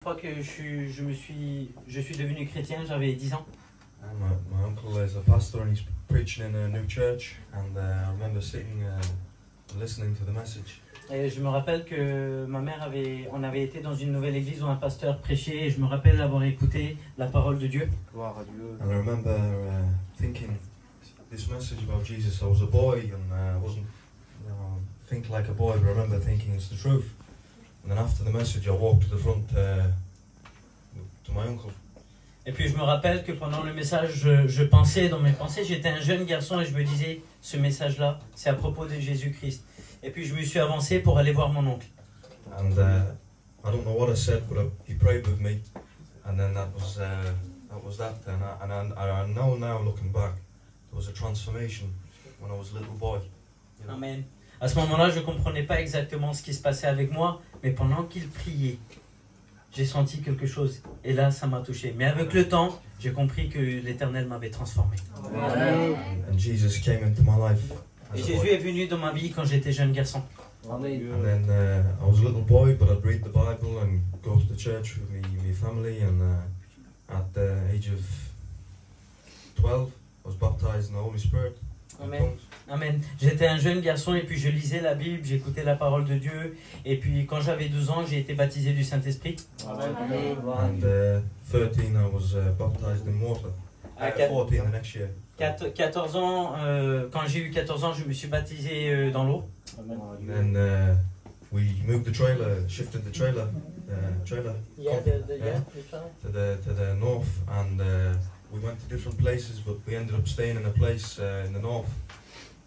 Fois que je suis devenu chrétien, j'avais 10 ans. And my uncle is a pastor and he's preaching in a new church, and I remember sitting and listening to the message. Et je me rappelle que on avait été dans une nouvelle église où un pasteur prêchait, et je me rappelle avoir écouté la parole de Dieu. Gloire à Dieu. And I remember thinking this message about Jesus. I was a boy and I wasn't, think like a boy, but I remember thinking it's the truth. And then after the message, I walked to the front to my uncle. Et puis je me rappelle que pendant le message, je pensais dans mes pensées, j'étais un jeune garçon et je me disais, ce message-là, c'est à propos de Jésus-Christ. Et puis je me suis avancé pour aller voir mon oncle. And I don't know what I said, but he prayed with me, and then that was that. And I know now, looking back, there was a transformation when I was a little boy. You know? Amen. À ce moment-là, je ne comprenais pas exactement ce qui se passait avec moi, mais pendant qu'il priait, j'ai senti quelque chose. Et là, ça m'a touché. Mais avec le temps, j'ai compris que l'Éternel m'avait transformé. Amen. And Jesus came into my life. Et Jésus est venu dans ma vie quand j'étais jeune garçon. Amen. And then I was a little boy, but I'd read the Bible and go to the church with my family. And at the age of 12, I was baptized in the Holy Spirit. Amen. Amen. J'étais un jeune garçon et puis je lisais la Bible, j'écoutais la parole de Dieu. Et puis quand j'avais 12 ans, j'ai été baptisé du Saint-Esprit. Amen. And 13, I was baptized in water. 14 the next year. 14 ans, quand j'ai eu 14 ans, je me suis baptisé dans l'eau. And then we moved the trailer, shifted the trailer to the north, and we went to different places, but we ended up staying in a place in the north.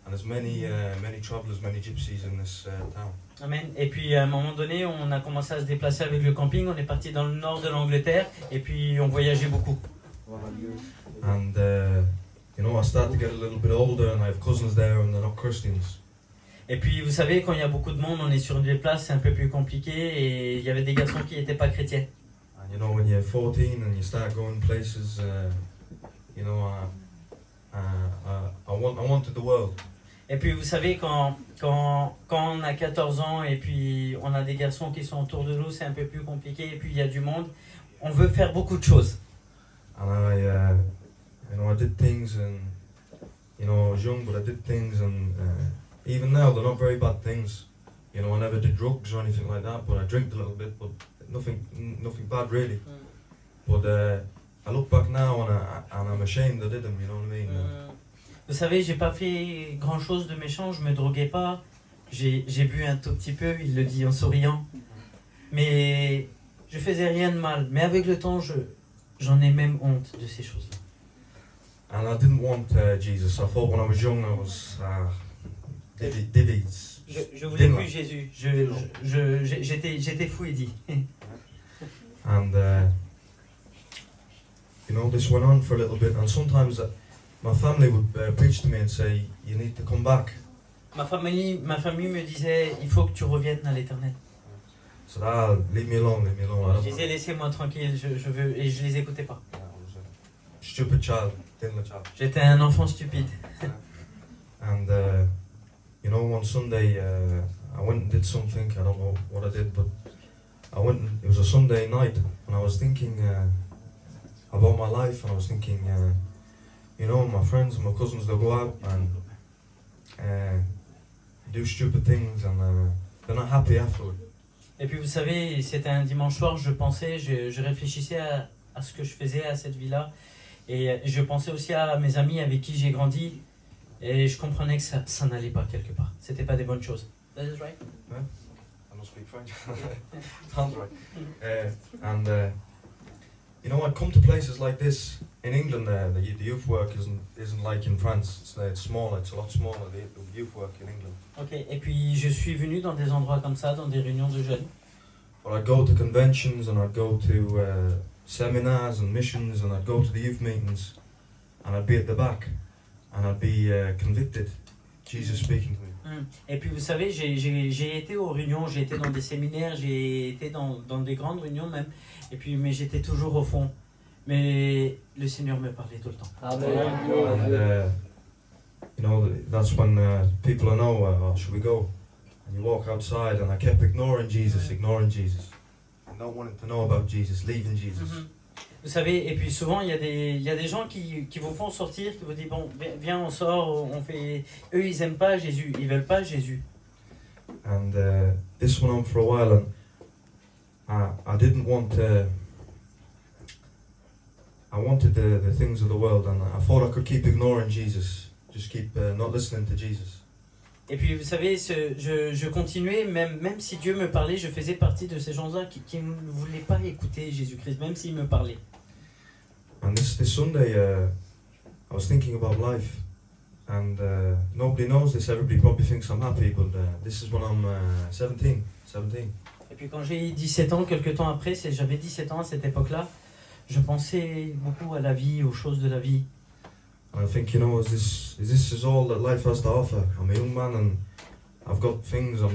And there's many travelers, many gypsies in this town. Amen. Et puis à un moment donné, on a commencé à se déplacer avec le camping. On est parti dans le nord de l'Angleterre et puis on voyageait beaucoup. And I started to get a little bit older, and I have cousins there, and they're not Christians. Et puis vous savez, quand il y a beaucoup de monde, on est sur des places, c'est un peu plus compliqué. Et il y avait des garçons qui n'étaient pas chrétiens. And when you're 14 and you start going places, I wanted the world. Et puis vous savez, quand on a 14 ans et puis on a des garçons qui sont autour de nous, c'est un peu plus compliqué. Et puis il y a du monde, on veut faire beaucoup de choses. And I did things, and I was young, but I did things, and even now they're not very bad things. I never did drugs or anything like that, but I drank a little bit, but nothing bad really. But I look back now and I'm ashamed I did them, you know what I mean? Vous savez, j'ai pas fait grand chose de méchant, je me droguais pas, j'ai bu un tout petit peu, il le dit en souriant, mais je faisais rien de mal. Mais avec le temps, j'en ai même honte de ces choses-là. And I didn't want Jesus. I thought when I was young I was divvied. Je voulais plus Jésus. J'étais fou et dit. And this went on for a little bit, and sometimes my family would preach to me and say, "You need to come back." Ma famille me disait, il faut que tu reviennes à l'Éternel. So leave me alone, leave me alone. Je disais, laissez-moi tranquille, je veux, et je les écoutais pas. Stupid child. J'étais un enfant stupide. And one Sunday I went and did something. I don't know what I did, but it was a Sunday night, and I was thinking about my life, and I was thinking, my friends and my cousins, they'll go out and do stupid things, and they're not happy afterward. Et puis vous savez, c'était un dimanche soir, je pensais, je réfléchissais à ce que je faisais, à cette vie-là. Et je pensais aussi à mes amis avec qui j'ai grandi, et je comprenais que ça n'allait pas quelque part. C'était pas des bonnes choses. That is right. Yeah. I don't speak French. Sounds right. And I'd come to places like this in England. The youth work isn't like in France. It's smaller. It's a lot smaller. The youth work in England. Ok. Et puis je suis venu dans des endroits comme ça, dans des réunions de jeunes. But I'd go to conventions, and I'd go to seminars and missions, and I'd go to the youth meetings, and I'd be at the back, and I'd be convicted. Jesus speaking to me. Et puis vous savez, j'ai été aux réunions, j'ai été dans des séminaires, j'ai été dans des grandes réunions même, et puis mais j'étais toujours au fond. Mais le Seigneur me parlait tout le temps. Amen. And that's when people know, should we go? And you walk outside, and I kept ignoring Jesus. And not wanting to know about Jesus, leaving Jesus. Mhm. Vous savez, et puis souvent il y a des gens qui vous font sortir, qui vous disent bon, viens, on sort, on fait. Eux, ils aiment pas Jésus, ils veulent pas Jésus. And this went on for a while, and I didn't want to. I wanted the things of the world, and I thought I could keep ignoring Jesus, just keep not listening to Jesus. Et puis vous savez, je continuais, même si Dieu me parlait, je faisais partie de ces gens-là qui ne voulaient pas écouter Jésus-Christ, même s'il me parlait. And this Sunday, I was thinking about life, and nobody knows this. Everybody probably thinks I'm happy, but this is when I'm 17. Et puis quand j'ai eu 17 ans, quelques temps après, j'avais 17 ans à cette époque-là, je pensais beaucoup à la vie, aux choses de la vie. And I think, you know, is this all that life has to offer? I'm a young man, and I've got things. I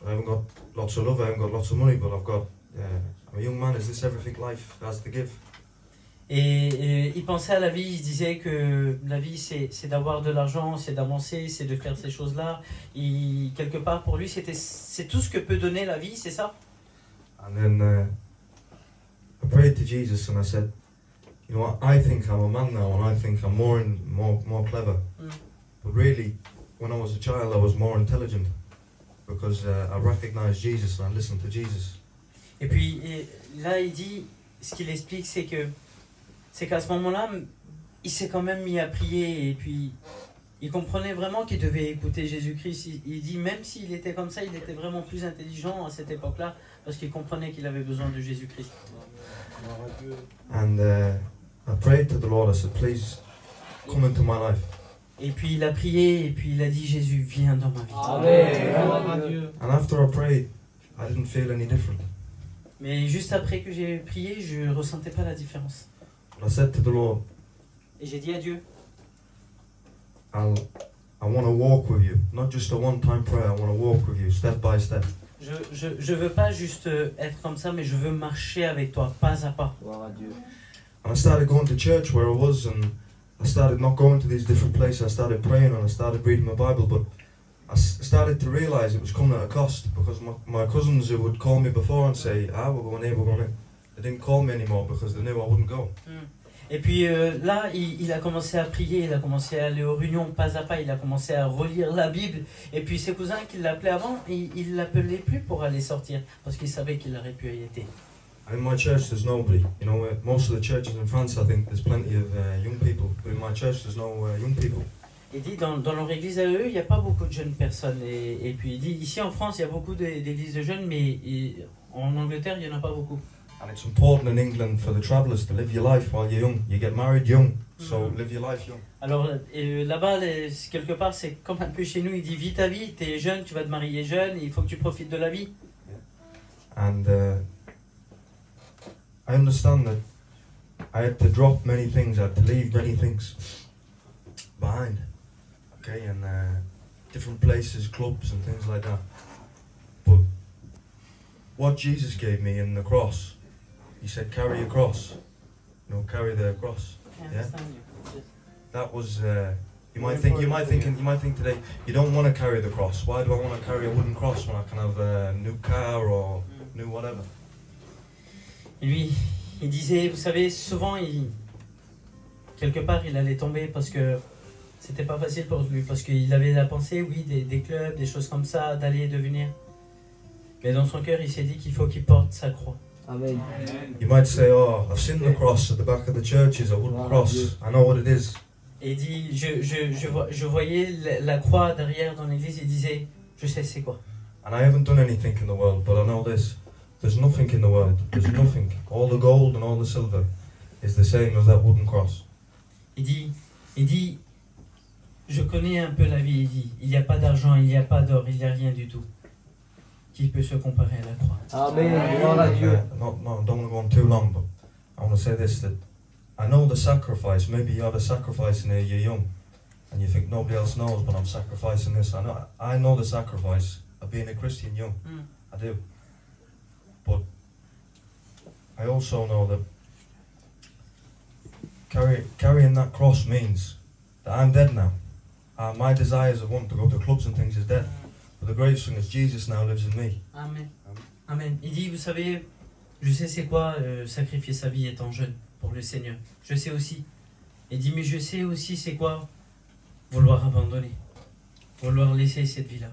haven't got lots of love. I haven't got lots of money, but I'm a young man. Is this everything life has to give? Et il pensait à la vie, il se disait que la vie c'est d'avoir de l'argent, c'est d'avancer, c'est de faire ces choses-là. Quelque part pour lui c'est tout ce que peut donner la vie, c'est ça. And then I prayed to Jesus and I said, you know, I think I'm a man now and I think I'm more clever. Mm. But really, when I was a child, I was more intelligent because I recognized Jesus and I listened to Jesus. Et puis là il dit, ce qu'il explique c'est qu'à ce moment-là, il s'est quand même mis à prier et puis il comprenait vraiment qu'il devait écouter Jésus-Christ. Il dit même s'il était comme ça, il était vraiment plus intelligent à cette époque-là parce qu'il comprenait qu'il avait besoin de Jésus-Christ. And I prayed to the Lord. I said, please come into my life. Et puis il a prié et puis il a dit Jésus, viens dans ma vie. Amen. And after I prayed, I didn't feel any different. Mais juste après que j'ai prié, je ne ressentais pas la différence. I said to the Lord, Et j'ai dit à Dieu, I want to walk with you, not just a one-time prayer. I want to walk with you, step by step. je veux pas juste être comme ça, mais je veux marcher avec toi, pas à pas. Gloire à Dieu. And I started going to church where I was, and I started not going to these different places. I started praying and I started reading my Bible, but I started to realize it was coming at a cost because my cousins who would call me before and say, we're going here, we're going in. They didn't call me anymore because they knew I wouldn't go. Et puis là, il a commencé à prier, il a commencé à aller aux réunions pas à pas, il a commencé à relire la Bible. Et puis ses cousins qui l'appelaient avant, il l'appelait plus pour aller sortir parce qu'il savait qu'il aurait pu y être. In my church, there's nobody. You know, most of the churches in France, I think there's plenty of young people. But in my church, there's no young people. Il dit dans leur église à eux, il n'y a pas beaucoup de jeunes personnes. Et puis il dit ici en France, il y a beaucoup d'églises de jeunes, mais en Angleterre, il n'y en a pas beaucoup. And it's important in England for the travellers to live your life while you're young. You get married young, so live your life young. Alors là-bas, quelque part, c'est comme un peu chez nous. Il dit vis ta vie, tu es jeune, tu vas te marier jeune, il faut que tu profites de la vie. And I understand that I had to drop many things, I had to leave many things behind. Okay, and different places, clubs and things like that. But what Jesus gave me in the cross, he said, carry your cross. You know, carry the cross. Yeah. That was. You might think today, you don't want to carry the cross. Why do I want to carry a wooden cross when I can have a new car or new whatever? Et lui, il disait, vous savez, souvent, quelque part, il allait tomber parce que c'était pas facile pour lui, parce qu'il avait la pensée, oui, des clubs, des choses comme ça, d'aller et de venir. Mais dans son cœur, il s'est dit qu'il faut qu'il porte sa croix. Amen. You might say, oh, I've seen the cross at the back of the churches, a wooden cross. I know what it is. Et il dit, je voyais la croix derrière dans l'église, il disait, je sais c'est quoi. And I haven't done anything in the world, but I know this. There's nothing in the world. There's nothing. All the gold and all the silver is the same as that wooden cross. Il dit, je connais un peu la vie, il dit, il n'y a pas d'argent, il n'y a pas d'or, il n'y a rien du tout qui peut se comparer à la croix. Amen. Gloire à Dieu. No, I don't want to go on too long, but I want to say this, that I know the sacrifice. Maybe you have a sacrifice in here, you're young, and you think nobody else knows, but I'm sacrificing this. I know the sacrifice of being a Christian young. I do. But I also know that carrying that cross means that I'm dead now. My desires of wanting to go to clubs and things is dead. But the greatest thing is Jesus now lives in me. Amen. Amen. Il dit, vous savez, je sais c'est quoi sacrifier sa vie étant jeune pour le Seigneur. Je sais aussi. Il dit, mais je sais aussi c'est quoi vouloir abandonner, vouloir laisser cette vie-là.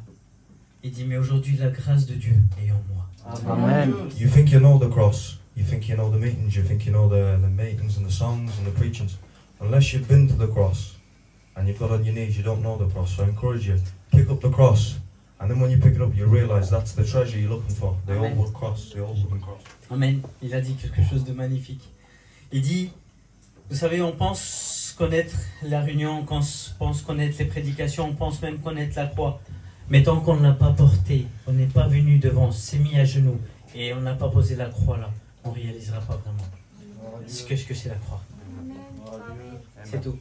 Il dit, mais aujourd'hui la grâce de Dieu est en moi. Amen. You think you know the cross, you think you know the meetings, you think you know the meetings and the songs and the preachings. Unless you've been to the cross and you've got on your knees, you don't know the cross. So I encourage you, pick up the cross. And then when you pick it up, you realize that's the treasure you're looking for. The Amen. old wood cross, the old wooden cross. Amen. Il a dit quelque chose de magnifique. Il dit, vous savez, on pense connaître la réunion, on pense connaître les prédications, on pense même connaître la croix. Mais tant qu'on ne l'a pas porté, on n'est pas venu devant, on s'est mis à genoux et on n'a pas posé la croix là, on ne réalisera pas vraiment ce que c'est la croix. C'est tout.